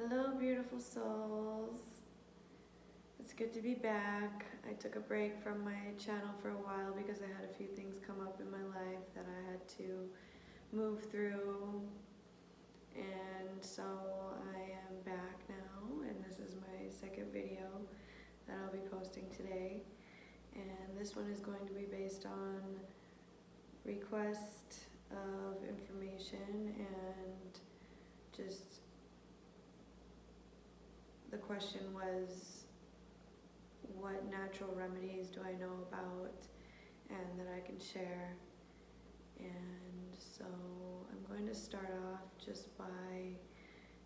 Hello, beautiful souls. It's good to be back. I took a break from my channel for a while because I had a few things come up in my life that I had to move through. And so I am back now, and this is my second video that I'll be posting today. And this one is going to be based on request of information, and just the question was, what natural remedies do I know about and that I can share? And so I'm going to start off just by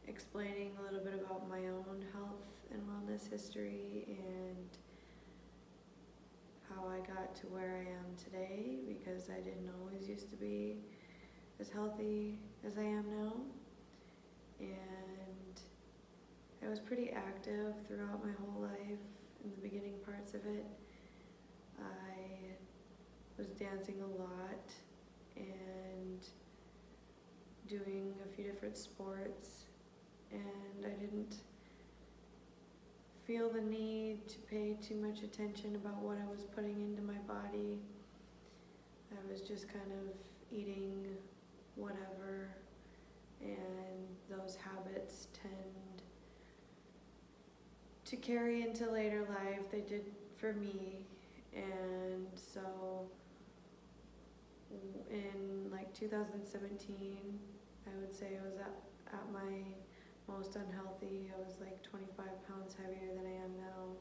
explaining a little bit about my own health and wellness history and how I got to where I am today, because I didn't always used to be as healthy as I am now. And I was pretty active throughout my whole life. In the beginning parts of it, I was dancing a lot and doing a few different sports, and I didn't feel the need to pay too much attention about what I was putting into my body. I was just kind of eating whatever, and those habits tend to carry into later life. They did for me. And so in like 2017, I would say I was at my most unhealthy. I was like 25 pounds heavier than I am now,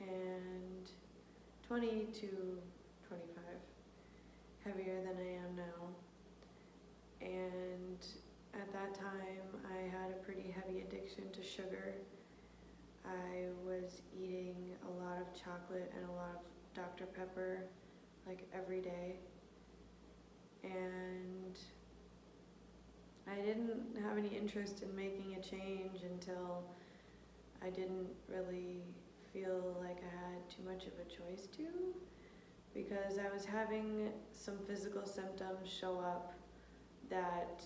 and 20 to 25 heavier than I am now. And at that time, I had a pretty heavy addiction to sugar. I was eating a lot of chocolate and a lot of Dr. Pepper, like every day. And I didn't have any interest in making a change until I didn't really feel like I had too much of a choice to, because I was having some physical symptoms show up that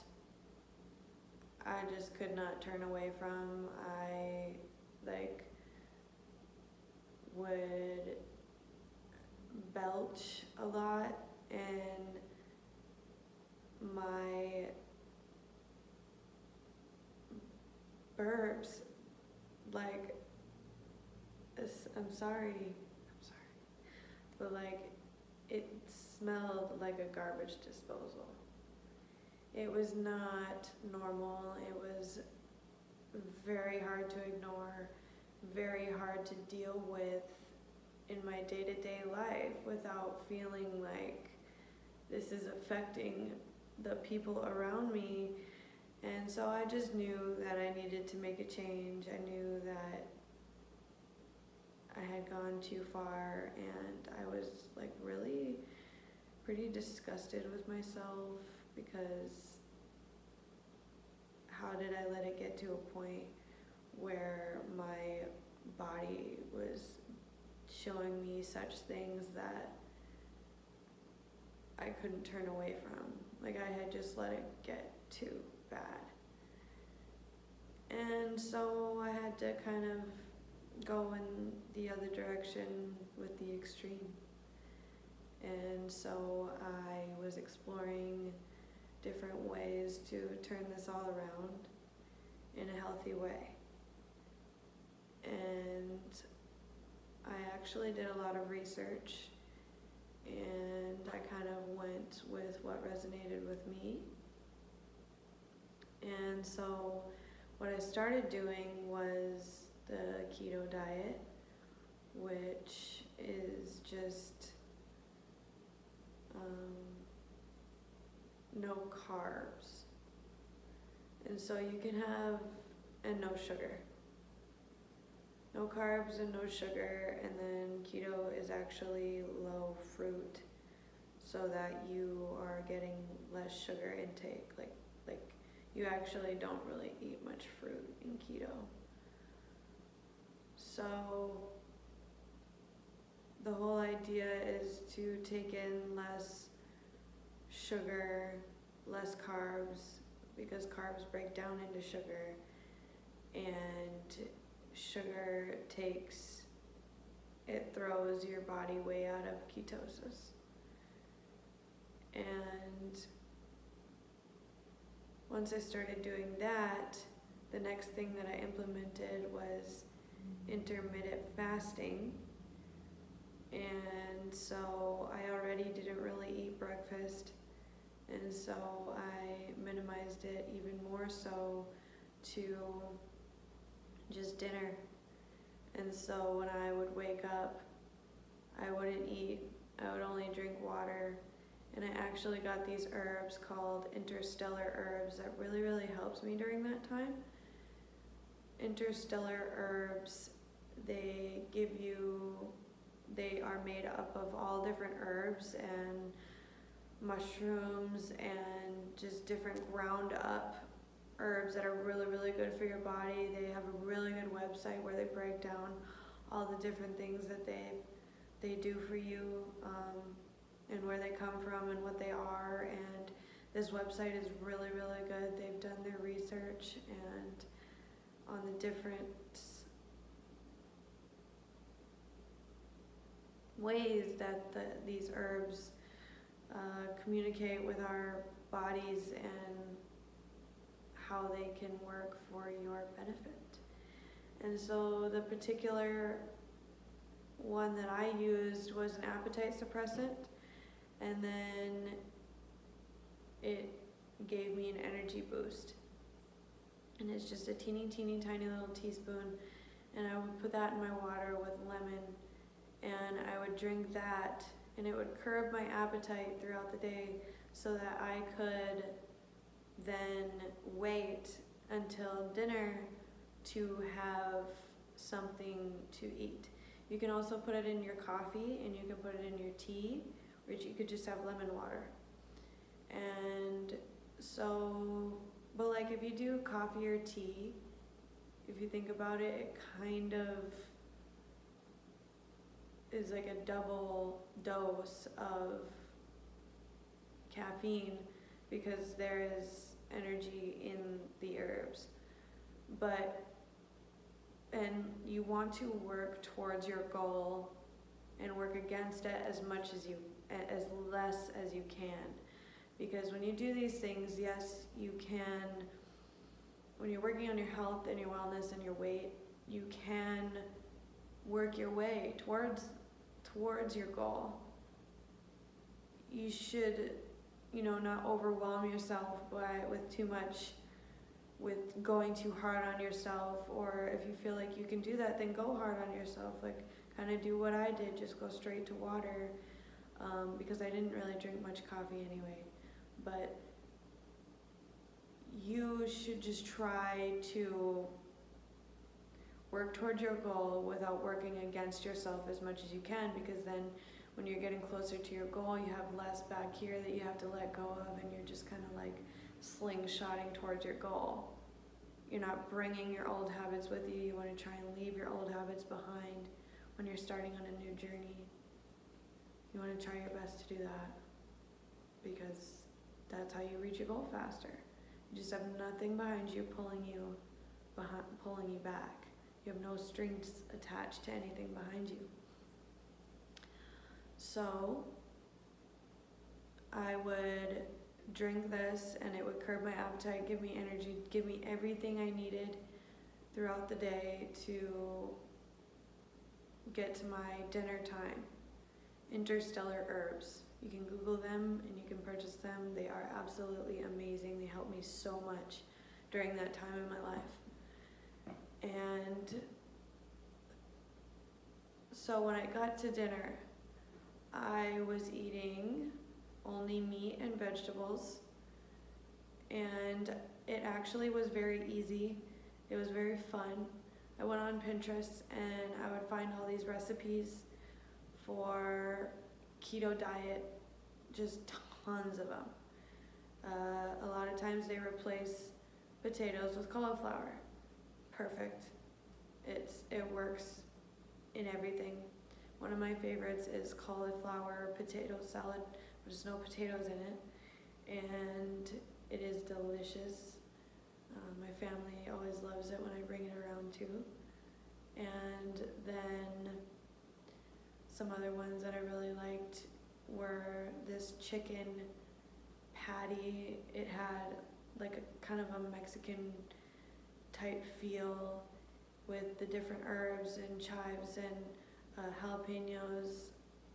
I just could not turn away from. I would belch a lot, and my burps, I'm sorry, but it smelled like a garbage disposal. It was not normal. It was very hard to ignore, very hard to deal with in my day-to-day life without feeling like this is affecting the people around me. And so I just knew that I needed to make a change. I knew that I had gone too far, and I was really pretty disgusted with myself, because how did I let it get to a point where my body was showing me such things that I couldn't turn away from? I had just let it get too bad. And so I had to kind of go in the other direction with the extreme. And so I was exploring different ways to turn this all around in a healthy way. And I actually did a lot of research, and I kind of went with what resonated with me. And so what I started doing was the keto diet, which is just no carbs. And so you can have, and no sugar. No carbs and no sugar, and then keto is actually low fruit, so that you are getting less sugar intake. You actually don't really eat much fruit in keto. So the whole idea is to take in less sugar, less carbs, because carbs break down into sugar, and sugar throws your body way out of ketosis. And once I started doing that, the next thing that I implemented was intermittent fasting. And so I already didn't really eat breakfast, and so I minimized it even more so to just dinner. And so when I would wake up, I wouldn't eat, I would only drink water. And I actually got these herbs called interstellar herbs that really, really helped me during that time. Interstellar herbs, they are made up of all different herbs and mushrooms and just different ground up herbs that are really, really good for your body. They have a really good website where they break down all the different things that they do for you, and where they come from and what they are. And this website is really, really good. They've done their research and on the different ways that these herbs communicate with our bodies and how they can work for your benefit. And so the particular one that I used was an appetite suppressant, and then it gave me an energy boost. And it's just a teeny tiny little teaspoon, and I would put that in my water with lemon, and I would drink that, and it would curb my appetite throughout the day so that I could then wait until dinner to have something to eat. You can also put it in your coffee, and you can put it in your tea, or you could just have lemon water. And so, but like if you do coffee or tea, if you think about it, it kind of is like a double dose of caffeine because there is energy in the herbs. And you want to work towards your goal and work against it as less as you can. Because when you do these things, yes, you can, when you're working on your health and your wellness and your weight, you can work your way towards your goal. You should, not overwhelm yourself with going too hard on yourself, or if you feel like you can do that, then go hard on yourself. Like, kind of do what I did, just go straight to water, because I didn't really drink much coffee anyway. But you should just try to work towards your goal without working against yourself as much as you can, because then when you're getting closer to your goal, you have less back here that you have to let go of, and you're just kind of like slingshotting towards your goal. You're not bringing your old habits with you. You want to try and leave your old habits behind when you're starting on a new journey. You want to try your best to do that, because that's how you reach your goal faster. You just have nothing behind you pulling you back. You have no strings attached to anything behind you. So I would drink this, and it would curb my appetite, give me energy, give me everything I needed throughout the day to get to my dinner time. Interstellar herbs. You can Google them and you can purchase them. They are absolutely amazing. They helped me so much during that time in my life. And so when I got to dinner, I was eating only meat and vegetables, and it actually was very easy. It was very fun. I went on Pinterest and I would find all these recipes for keto diet, just tons of them. A lot of times they replace potatoes with cauliflower. Perfect. It works in everything. One of my favorites is cauliflower potato salad. There's no potatoes in it, and it is delicious. My family always loves it when I bring it around too. And then some other ones that I really liked were this chicken patty. It had like a kind of a Mexican type feel with the different herbs and chives and jalapenos,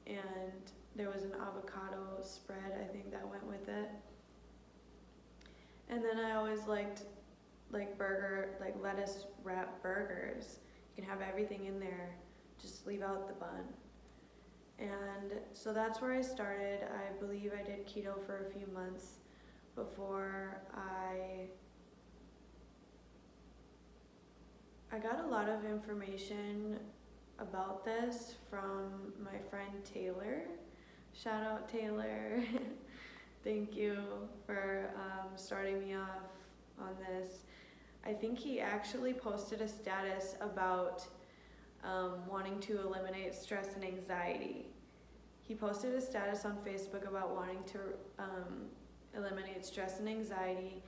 and there was an avocado spread, I think, that went with it. And then I always liked like lettuce wrap burgers. You can have everything in there, just leave out the bun. And so that's where I started. I believe I did keto for a few months before I got a lot of information about this from my friend Taylor. Shout out Taylor. Thank you for starting me off on this. I think he actually posted a status about wanting to eliminate stress and anxiety. He posted a status on Facebook about wanting to eliminate stress and anxiety,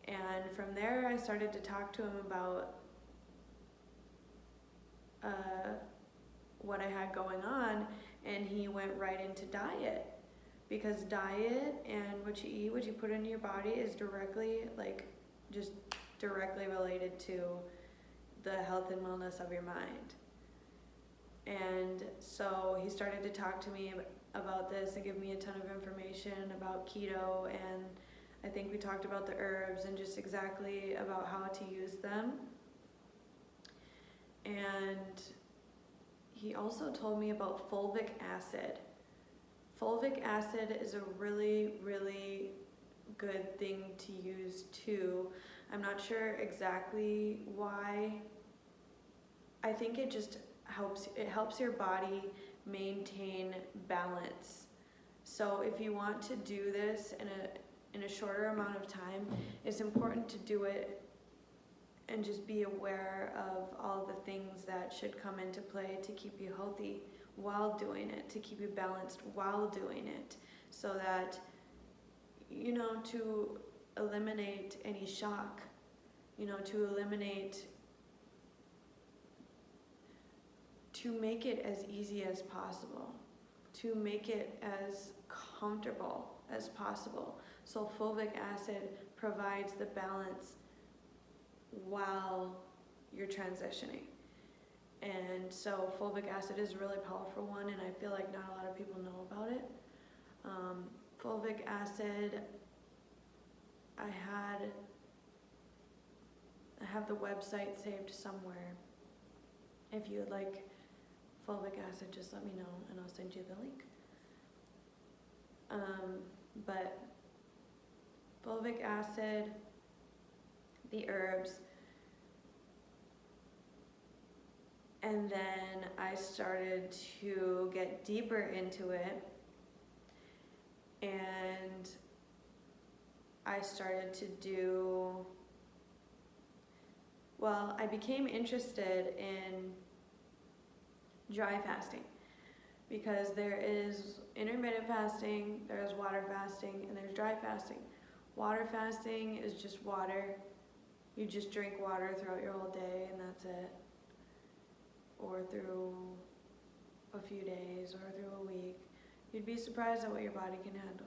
and from there I started to talk to him about what I had going on, and he went right into diet, because diet and what you eat, what you put into your body is directly related to the health and wellness of your mind. And so he started to talk to me about this and give me a ton of information about keto, and I think we talked about the herbs and just exactly about how to use them. And he also told me about fulvic acid. Fulvic acid is a really, really good thing to use too. I'm not sure exactly why. I think it just helps your body maintain balance. So if you want to do this in a shorter amount of time, it's important to do it and just be aware of all the things that should come into play to keep you healthy while doing it, to keep you balanced while doing it, so that, to eliminate any shock, to make it as easy as possible, to make it as comfortable as possible. So fulvic acid provides the balance while you're transitioning. And so fulvic acid is a really powerful one, and I feel like not a lot of people know about it. Fulvic acid, I have the website saved somewhere. If you would like fulvic acid, just let me know and I'll send you the link. But fulvic acid, the herbs, and then I started to get deeper into it, and I started to I became interested in dry fasting, because there is intermittent fasting, there's water fasting, and there's dry fasting. Water fasting is just water. You just drink water throughout your whole day and that's it. Or through a few days or through a week. You'd be surprised at what your body can handle.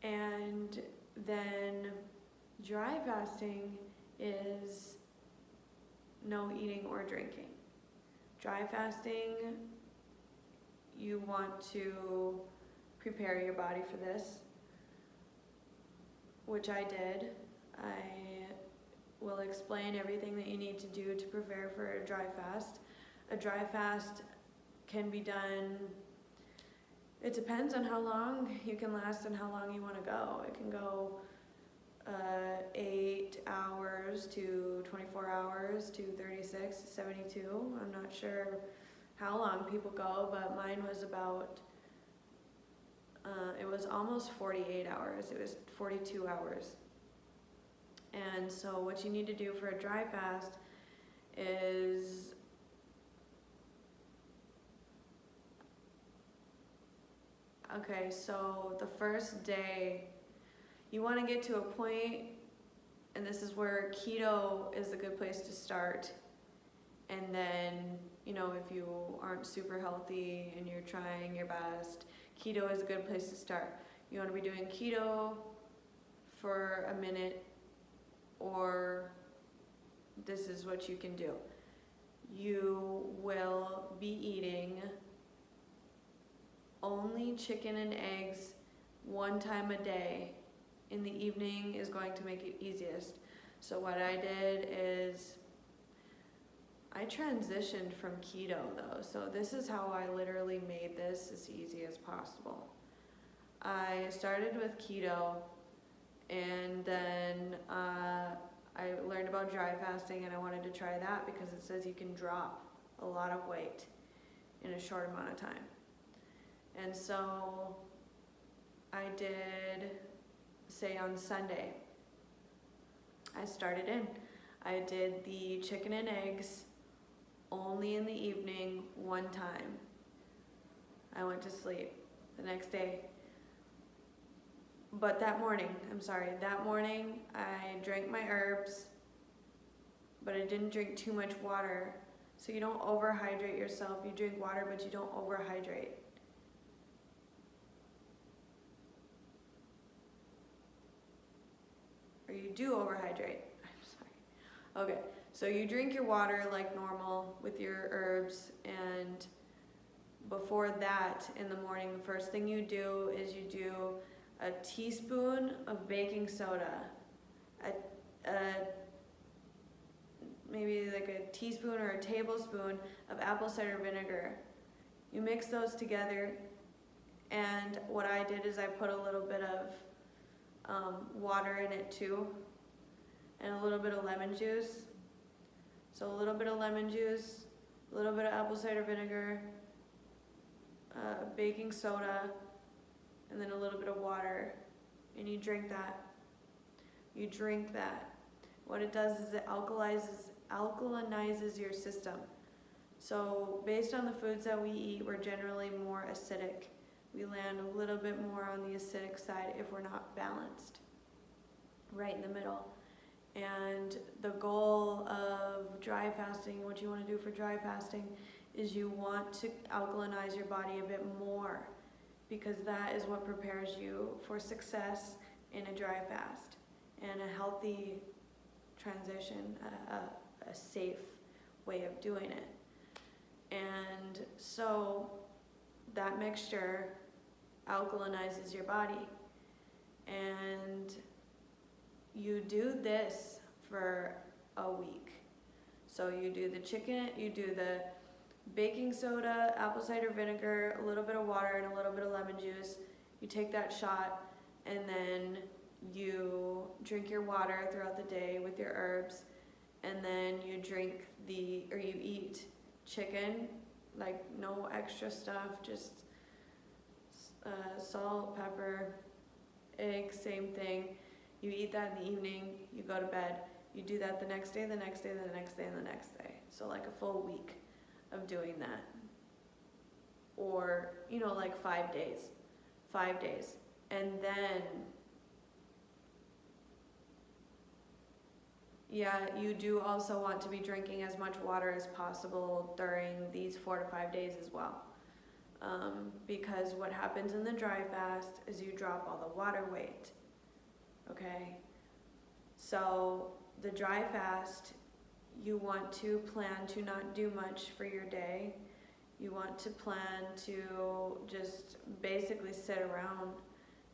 And then dry fasting is no eating or drinking. Dry fasting, you want to prepare your body for this, which I did. I will explain everything that you need to do to prepare for a dry fast. A dry fast can be done, it depends on how long you can last and how long you want to go. It can go 8 hours to 24 hours to 36 to 72. I'm not sure how long people go, but mine was about, it was almost 48 hours. It was 42 hours. And so what you need to do for a dry fast is so the first day, you want to get to a point and this is where keto is a good place to start. And then, you know, if you aren't super healthy and you're trying your best, keto is a good place to start. You want to be doing keto for a minute, or this is what you can do. You will be eating only chicken and eggs one time a day. In the evening is going to make it easiest. So what I did is I transitioned from keto though. So this is how I literally made this as easy as possible. I started with keto, and then I learned about dry fasting, and I wanted to try that because it says you can drop a lot of weight in a short amount of time. And so I did, say on Sunday, I started in. I did the chicken and eggs only in the evening one time. I went to sleep the next day. But that morning I drank my herbs, but I didn't drink too much water. So you don't overhydrate yourself. You drink water, but you don't overhydrate. Or you do overhydrate. I'm sorry. Okay, so you drink your water like normal with your herbs, and before that in the morning, the first thing you do is you do a teaspoon of baking soda, maybe like a teaspoon or a tablespoon of apple cider vinegar. You mix those together, and what I did is I put a little bit of water in it too, and a little bit of lemon juice. So a little bit of lemon juice, a little bit of apple cider vinegar, baking soda, and then a little bit of water, and you drink that. You drink that. What it does is it alkalinizes your system. So based on the foods that we eat, we're generally more acidic. We land a little bit more on the acidic side if we're not balanced, right in the middle. And the goal of dry fasting, what you want to do for dry fasting, is you want to alkalinize your body a bit more, because that is what prepares you for success in a dry fast and a healthy transition, a safe way of doing it. And so that mixture alkalinizes your body, and you do this for a week. So you do the chicken, you do the baking soda, apple cider vinegar, a little bit of water, and a little bit of lemon juice. You take that shot, and then you drink your water throughout the day with your herbs, and then you you eat chicken, like no extra stuff, just salt, pepper, eggs, same thing. You eat that in the evening, you go to bed. You do that the next day, the next day, the next day, and the next day. So like a full week of doing that. Or, you know, like 5 days. 5 days. And then, yeah, you do also want to be drinking as much water as possible during these 4 to 5 days as well. Because what happens in the dry fast is you drop all the water weight. Okay? So the dry fast, you want to plan to not do much for your day. You want to plan to just basically sit around,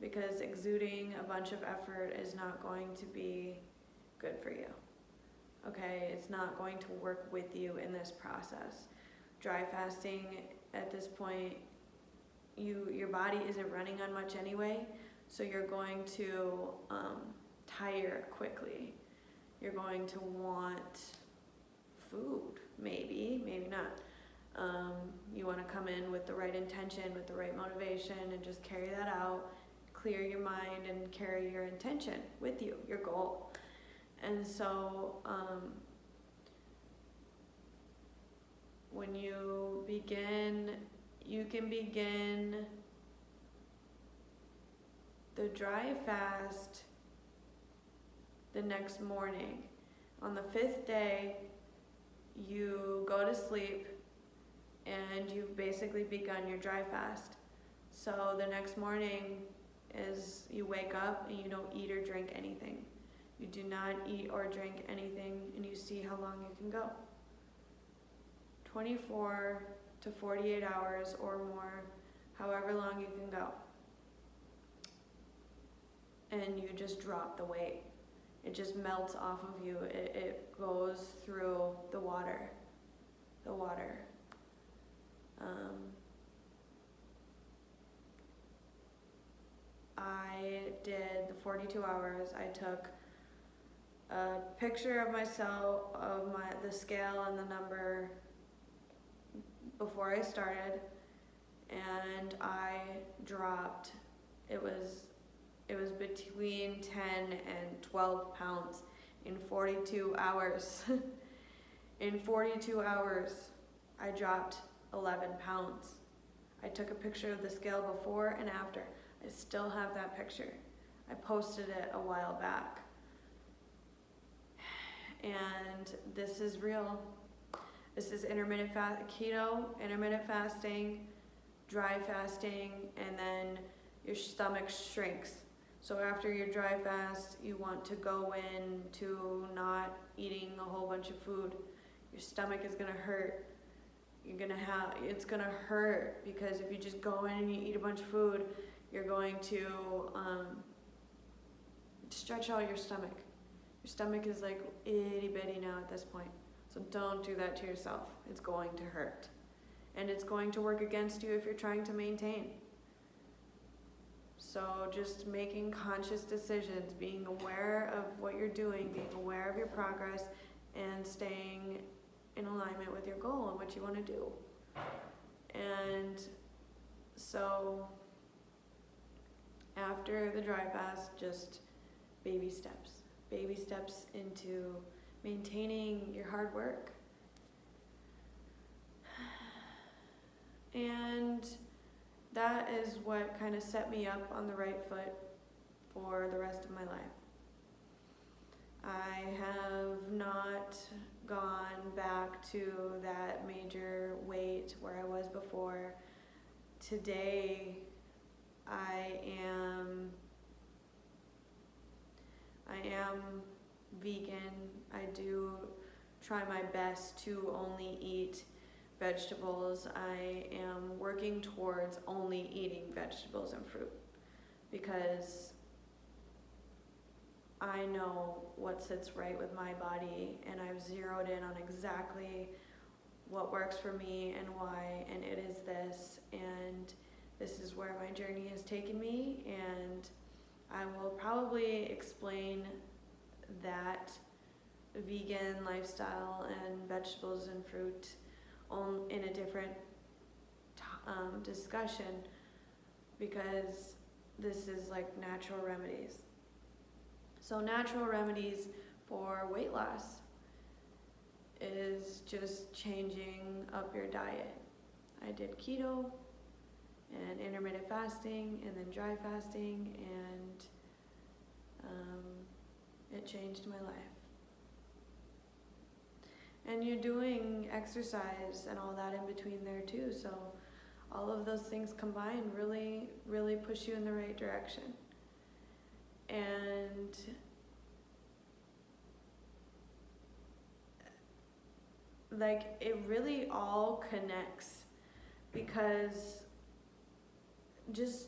because exuding a bunch of effort is not going to be good for you. Okay, it's not going to work with you in this process. Dry fasting, at this point, your body isn't running on much anyway, so you're going to tire quickly. You're going to want food, maybe not. You want to come in with the right intention, with the right motivation, and just carry that out, clear your mind, and carry your intention with you, your goal. And so when you begin, you can begin the dry fast the next morning. On the 5th day, you go to sleep and you've basically begun your dry fast. So the next morning is you wake up and you don't eat or drink anything. You do not eat or drink anything, and you see how long you can go. 24 to 48 hours or more, however long you can go. And you just drop the weight. It just melts off of you. It goes through the water. I did the 42 hours. I took a picture of myself, of the scale and the number before I started, and I dropped. It was between 10 and 12 pounds in 42 hours. In 42 hours, I dropped 11 pounds. I took a picture of the scale before and after. I still have that picture. I posted it a while back. And this is real. This is intermittent keto, intermittent fasting, dry fasting, and then your stomach shrinks. So after your dry fast, you want to go into not eating a whole bunch of food. Your stomach is gonna hurt. It's gonna hurt because if you just go in and you eat a bunch of food, you're going to stretch out your stomach. Your stomach is like itty bitty now at this point. So don't do that to yourself. It's going to hurt. And it's going to work against you if you're trying to maintain. So just making conscious decisions, being aware of what you're doing, being aware of your progress, and staying in alignment with your goal and what you want to do. And so after the dry fast, just baby steps into maintaining your hard work. And that is what kind of set me up on the right foot for the rest of my life. I have not gone back to that major weight where I was before. Today, I am vegan. I do try my best to only eat vegetables. I am working towards only eating vegetables and fruit because I know what sits right with my body, and I've zeroed in on exactly what works for me and why, and it is this, and this is where my journey has taken me, and I will probably explain that vegan lifestyle and vegetables and fruit in a different discussion, because this is like natural remedies. So natural remedies for weight loss is just changing up your diet. I did keto and intermittent fasting and then dry fasting, and it changed my life. And you're doing exercise and all that in between there too, so all of those things combined really, really push you in the right direction. And like it really all connects, because just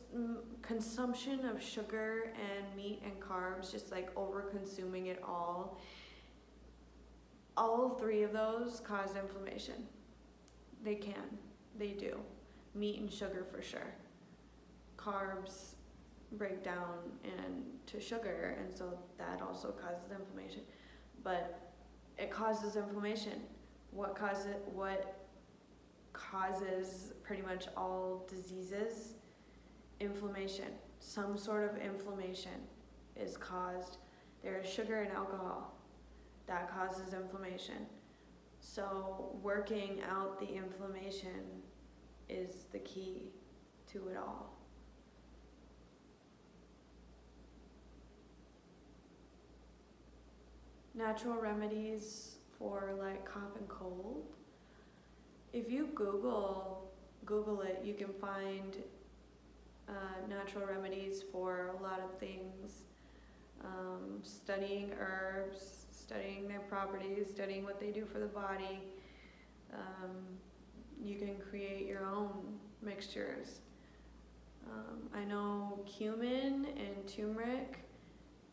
consumption of sugar and meat and carbs, just like over consuming it all three of those cause inflammation. They do. Meat and sugar for sure. Carbs break down to sugar, and so that also causes inflammation. But it causes inflammation. What causes pretty much all diseases? Inflammation. Some sort of inflammation is caused. There is sugar and alcohol that causes inflammation. So working out the inflammation is the key to it all. natural remedies for like cough and cold. If you Google it, you can find natural remedies for a lot of things. Studying herbs, studying their properties, studying what they do for the body. You can create your own mixtures. I know cumin and turmeric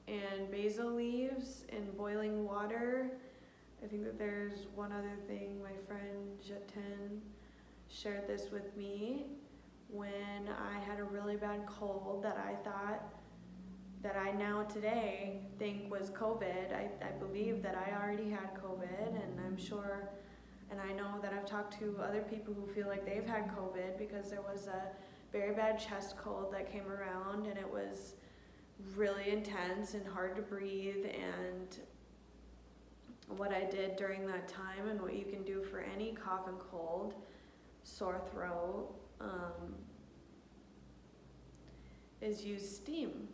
and basil leaves in boiling water. I think that there's one other thing. My friend Jatin shared this with me when I had a really bad cold that I thought that I now today think was COVID. I believe that I already had COVID, and I'm sure, and I know that I've talked to other people who feel like they've had COVID because there was a very bad chest cold that came around, and it was really intense and hard to breathe. And what I did during that time, and what you can do for any cough and cold, sore throat, is use steam.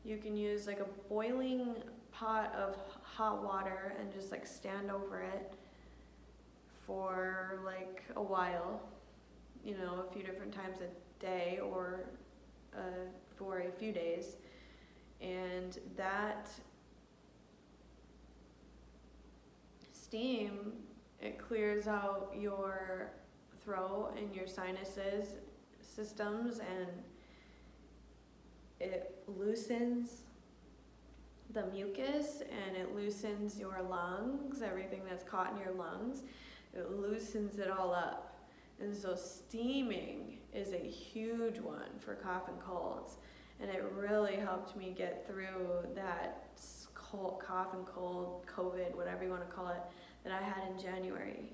You can use like a boiling pot of hot water and just like stand over it for like a while, a few different times a day or for a few days. And that steam, it clears out your throat and your sinuses systems, and it loosens the mucus, and it loosens your lungs, everything that's caught in your lungs. It loosens it all up. And so steaming is a huge one for cough and colds. And it really helped me get through that cough and cold, COVID, whatever you want to call it, that I had in January.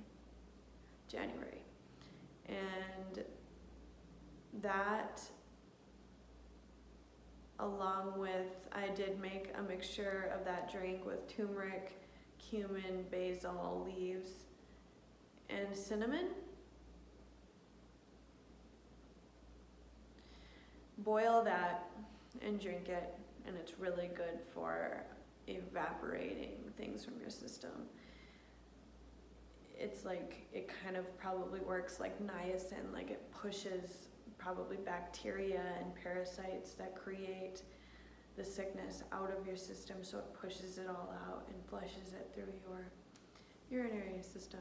And that, along with, I did make a mixture of that drink with turmeric, cumin, basil leaves, and cinnamon. Boil that and drink it, and it's really good for evaporating things from your system. It's like, it kind of probably works like niacin, like it pushes probably bacteria and parasites that create the sickness out of your system, so it pushes it all out and flushes it through your urinary system.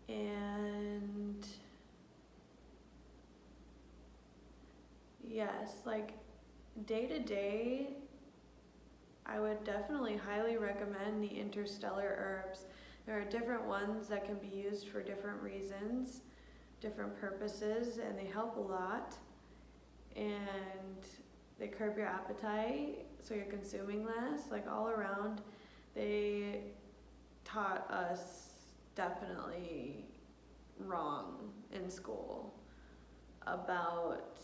And yes, like day to day, I would definitely highly recommend the interstellar herbs. There are different ones that can be used for different reasons, different purposes, and they help a lot. And they curb your appetite, so you're consuming less. Like all around, they taught us definitely wrong in school about,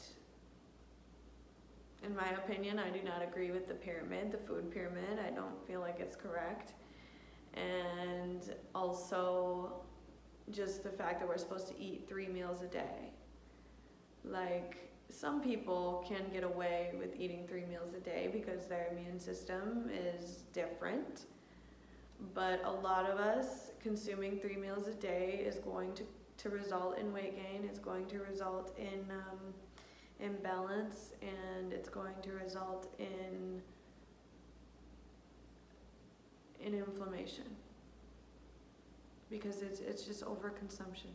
in my opinion, I do not agree with the pyramid, the food pyramid. I don't feel like it's correct. And also just the fact that we're supposed to eat 3 meals a day. Like, some people can get away with eating 3 meals a day because their immune system is different. But a lot of us consuming 3 meals a day is going to result in weight gain. It's going to result in imbalance, and it's going to result in inflammation, because it's just overconsumption.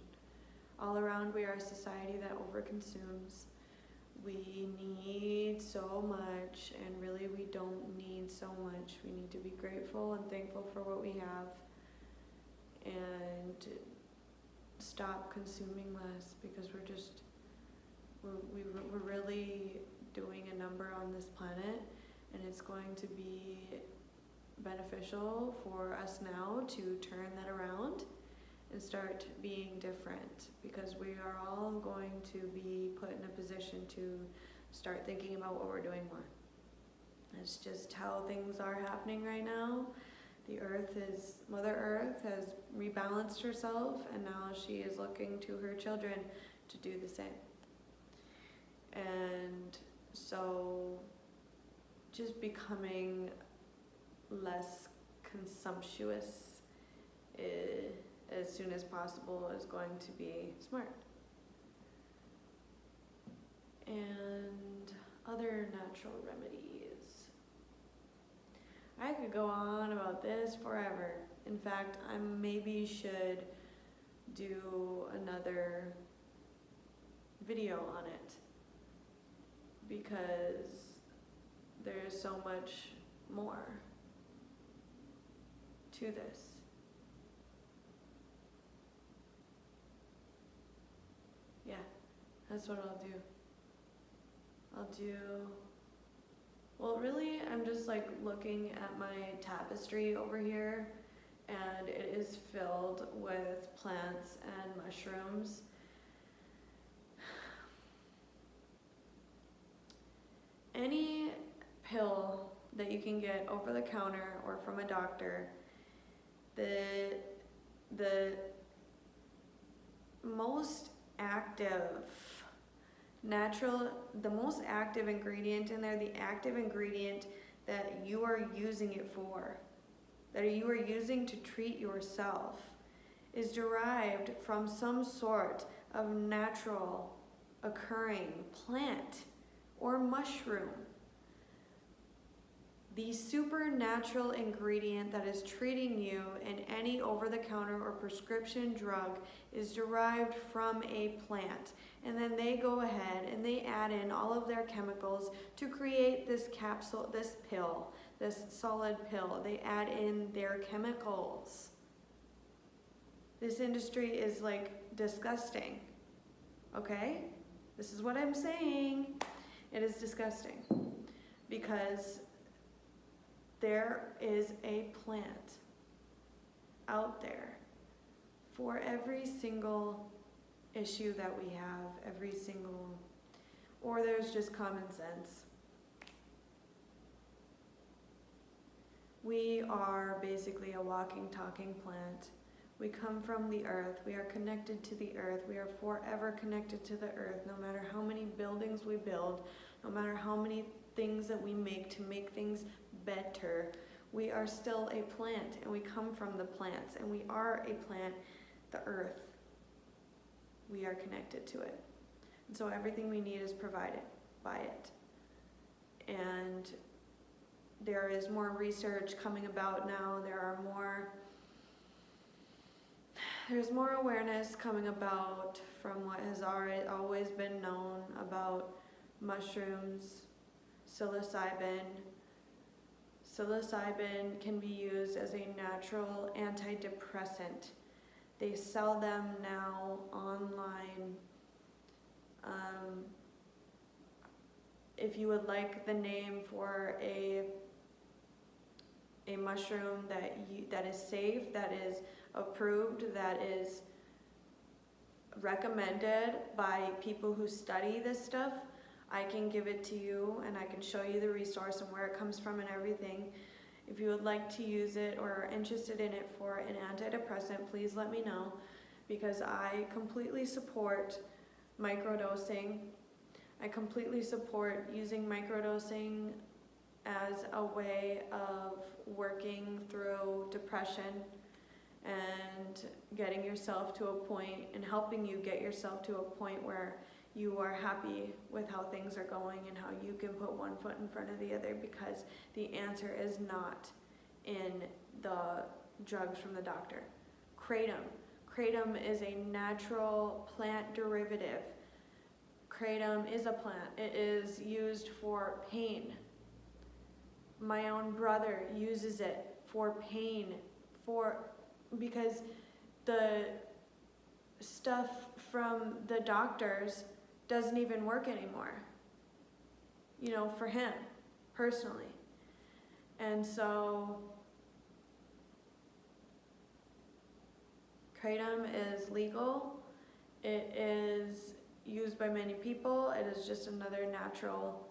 All around, we are a society that overconsumes. We need so much, and really we don't need so much. We need to be grateful and thankful for what we have, and stop consuming less, because we're really doing a number on this planet, and it's going to be beneficial for us now to turn that around and start being different, because we are all going to be put in a position to start thinking about what we're doing more. That's just how things are happening right now. Mother Earth has rebalanced herself, and now she is looking to her children to do the same. And so just becoming less consumptuous as soon as possible is going to be smart. And other natural remedies. I could go on about this forever. In fact, I maybe should do another video on it because there's so much more to this. Yeah, that's what I'll do. Well, really, I'm just like looking at my tapestry over here, and it is filled with plants and mushrooms. Any pill that you can get over the counter or from a doctor, the most active the most active ingredient in there, the active ingredient that you are using it for, that you are using to treat yourself, is derived from some sort of natural occurring plant or mushroom. The supernatural ingredient that is treating you in any over-the-counter or prescription drug is derived from a plant. And then they go ahead and they add in all of their chemicals to create this capsule, this pill, this solid pill. They add in their chemicals. This industry is like disgusting, okay? This is what I'm saying. It is disgusting because there is a plant out there for every single issue that we have, or there's just common sense. We are basically a walking, talking plant. We come from the earth. We are connected to the earth. We are forever connected to the earth, no matter how many buildings we build, no matter how many things that we make to make things better. We are still a plant, and we come from the plants, and we are a plant, the earth. We are connected to it. And so everything we need is provided by it. And there is more research coming about now. There's more awareness coming about from what has always been known about mushrooms, psilocybin. Psilocybin can be used as a natural antidepressant. They sell them now online. If you would like the name for a mushroom that is safe, that is approved, that is recommended by people who study this stuff, I can give it to you and I can show you the resource and where it comes from and everything. If you would like to use it or are interested in it for an antidepressant, please let me know, because I completely support microdosing. I completely support using microdosing as a way of working through depression and getting yourself to a point and helping you get yourself to a point where you are happy with how things are going and how you can put one foot in front of the other, because the answer is not in the drugs from the doctor. Kratom. Kratom is a natural plant derivative. Kratom is a plant. It is used for pain. My own brother uses it for pain, because the stuff from the doctors doesn't even work anymore, for him personally. And so Kratom is legal. It is used by many people. It is just another natural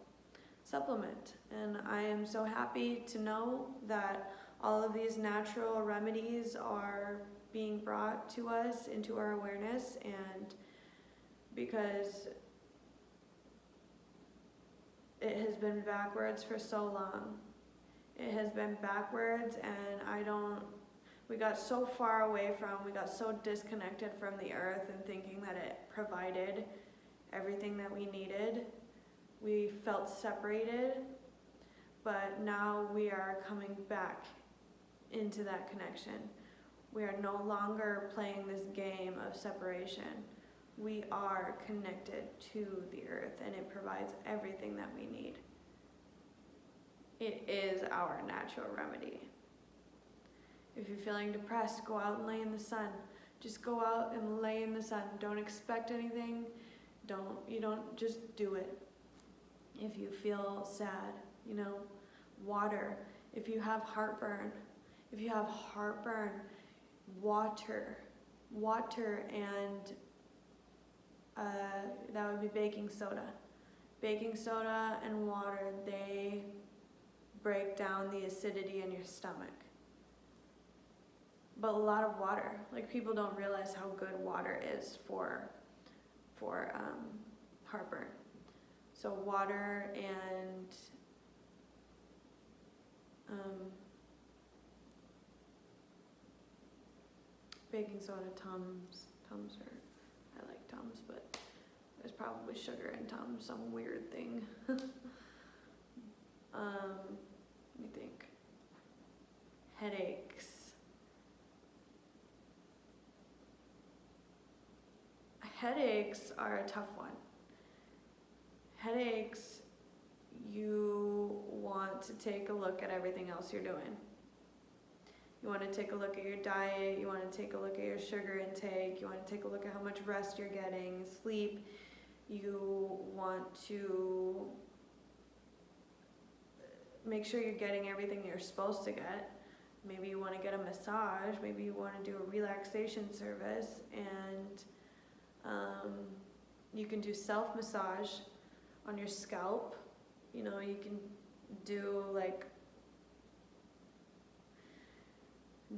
supplement. And I am so happy to know that all of these natural remedies are being brought to us into our awareness, and because it has been backwards for so long. It has been backwards, and we got so far away from, we got so disconnected from the earth and thinking that it provided everything that we needed. We felt separated, but now we are coming back into that connection. We are no longer playing this game of separation. We are connected to the earth, and it provides everything that we need. It is our natural remedy. If you're feeling depressed, go out and lay in the sun. Just go out and lay in the sun. Don't expect anything. Just do it. If you feel sad, water. If you have heartburn, water and that would be baking soda. Baking soda and water, they break down the acidity in your stomach. But a lot of water, like people don't realize how good water is for heartburn. So water and baking soda, Tums I like Tums, but there's probably sugar in Tums, some weird thing. Let me think. Headaches. Headaches are a tough one. Headaches, you want to take a look at everything else you're doing. You want to take a look at your diet, you want to take a look at your sugar intake, you want to take a look at how much rest you're getting, sleep. You want to make sure you're getting everything you're supposed to get. Maybe you want to get a massage, maybe you want to do a relaxation service, and you can do self-massage on your scalp. You can do like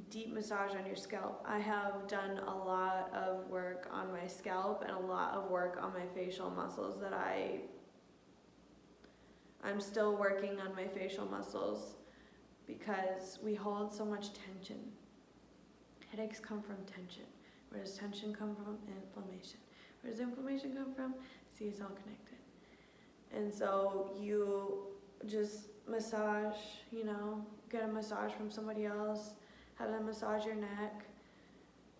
deep massage on your scalp. I have done a lot of work on my scalp and a lot of work on my facial muscles that I'm still working on my facial muscles because we hold so much tension. Headaches come from tension. Where does tension come from? Inflammation. Where does inflammation come from? See, it's all connected. And so you just massage, get a massage from somebody else, have them massage your neck.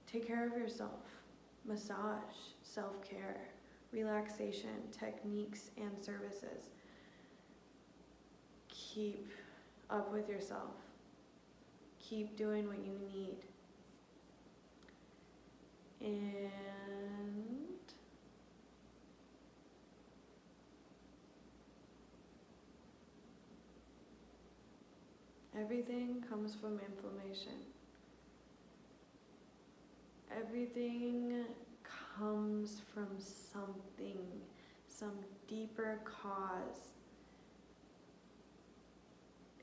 Take care of yourself. Massage, self-care, relaxation, techniques, and services. Keep up with yourself. Keep doing what you need. And everything comes from inflammation. Everything comes from something, some deeper cause.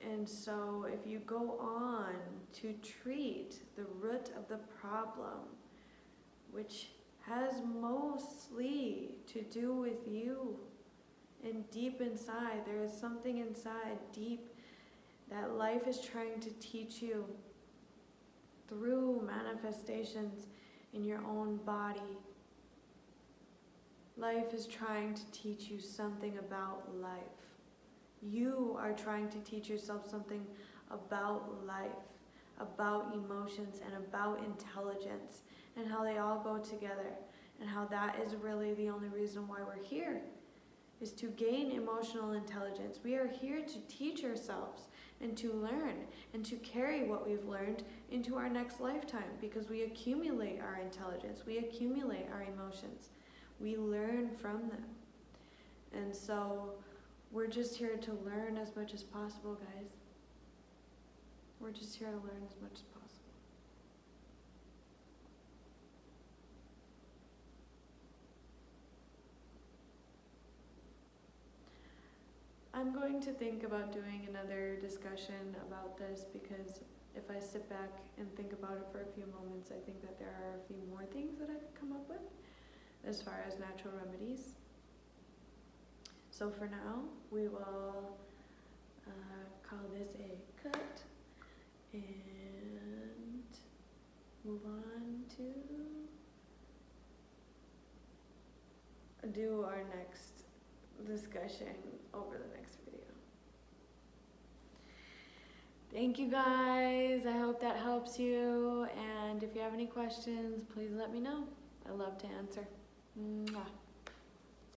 And so if you go on to treat the root of the problem, which has mostly to do with you, and deep inside, there is something inside deep that life is trying to teach you through manifestations in your own body. Life is trying to teach you something about life. You are trying to teach yourself something about life, about emotions, and about intelligence, and how they all go together, and how that is really the only reason why we're here, is to gain emotional intelligence. We are here to teach ourselves and to learn and to carry what we've learned into our next lifetime, because we accumulate our intelligence, we accumulate our emotions, we learn from them. And so we're just here to learn as much as possible, guys. We're just here to learn as much as possible. I'm going to think about doing another discussion about this, because if I sit back and think about it for a few moments, I think that there are a few more things that I could come up with as far as natural remedies. So for now, we will call this a cut and move on to do our next discussion over the next video. Thank you guys. I hope that helps you. And if you have any questions, please let me know. I love to answer. Mwah.